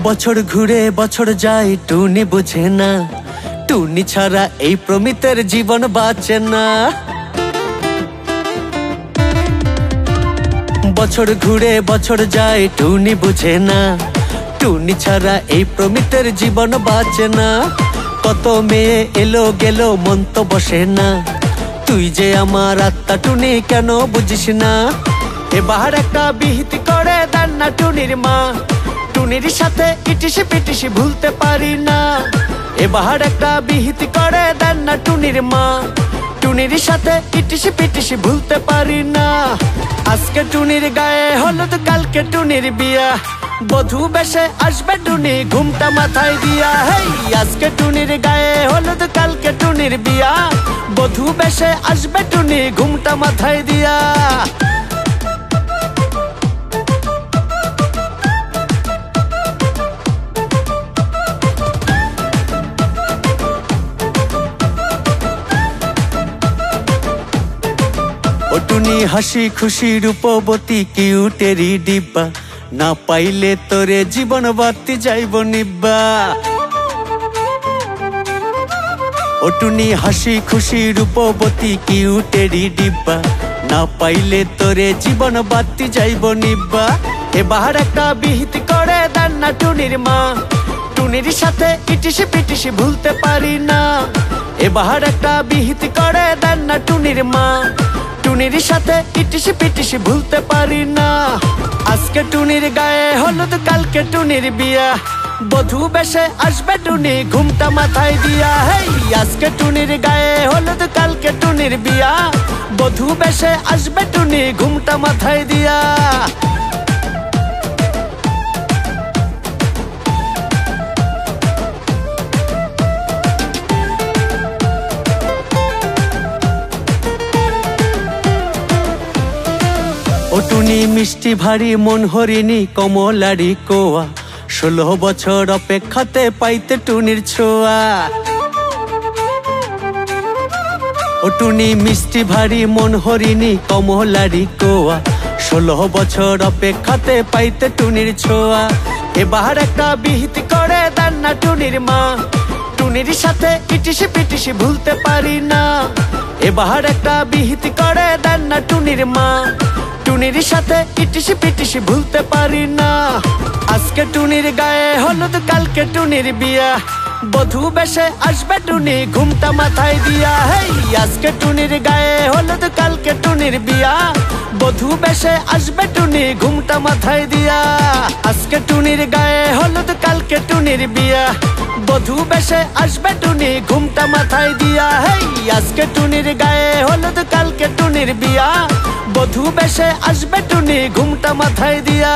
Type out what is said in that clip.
বছর ঘুরে বছর যায় টুনি বুঝে না, টুনি ছাড়া এই প্রমিতের জীবন বাঁচে না। বছর ঘুরে বছর যায় টুনি বুঝে না, টুনি ছাড়া এই প্রমিতের জীবন বাঁচে না। কত মেয়ে এলো গেল মন তো বসে না, তুই যে আমার আত্মা টুনি কেন বুঝিস না। এবার একটা বিহিতি করে দেন না টুনির মা, টুনির সাথে ইটিসি পিটিসি ভুলতে পারি না। এবার একটা বিহিতি করে দেন না টুনির মা, টুনির সাথে ইটিসি পিটিসি ভুলতে পারি না। আজকে টুনির গায়ে হলুদ কালকে টুনির বিয়া, বধূ বেশে আসবে টুনি ঘুমটা মাথায় দিয়া। হেই আজকে টুনির গায়ে হলুদ কালকে টুনির বিয়া, বধূ বেশে আসবে টুনি ঘুমটা মাথায় দিয়া। ও টুনি হাসি খুশি রূপবতী কিউটেরি ডিব্বা, না পাইলে তোরে জীবন বাতি যাইব নিব্বা। ও টুনি হাসি খুশি রূপবতী কিউটেরি ডিব্বা, না পাইলে তোরে জীবন বাতি যাইব নিব্বা। এবার একটা বিহিতি করে দেন না টুনির মা, টুনির সাথে ইটিসি পিটিসি ভুলতে পারি না। এবার একটা বিহিতি করে দেন না টুনির মা, টুনির সাথে ইটিসি পিটিসি ভুলতে পারি না। আজকে টুনির গায়ে হলুদ কালকে টুনির বিয়া, বধূ বেশে আসবে টুনি ঘুমটা মাথায় দিয়া। হেই আজকে টুনির গায়ে হলুদ কালকে টুনির বিয়া, বধূ বেশে আসবে টুনি ঘুমটা মাথায় দিয়া। ও টুনি মিষ্টি ভারী মন হরিণী কমলারি কোয়া, 16 বছর অপেক্ষাতে পাইতে টুনির ছোঁয়া। ও টুনি মিষ্টি ভারী মন হরিণী কমলারি কোয়া, 16 বছর অপেক্ষাতে পাইতে টুনির ছোঁয়া। এবার একটা বিহিতি করে দেন না টুনির মা, টুনির সাথে ইটিসি পিটিসি ভুলতে পারি না। এবার একটা বিহিতি করে দেন না টুনির মা, টুনির সাথে ইটিসি পিটিসি ভুলতে পারি না। আজকে টুনির গায়ে হলুদ কালকে টুনির বিয়া, বধূ বেশে আসবে টুনি ঘুমটা মাথায় দিয়া। হেই আজকে টুনির গায়ে হলুদ কালকে টুনির বিয়া, বধূ বেশে আসবে টুনি ঘুমটা মাথায় দিয়া। আজকে টুনির গায়ে হলুদ কালকে টুনির বিয়া, বধূ বেশে আসবে টুনি ঘুমটা মাথায় দিয়া। হেই আজকে টুনির গায়ে হলুদ কালকে টুনির বিয়া, বধূ বেশে আসবে টুনি ঘুমটা মাথায় দিয়া।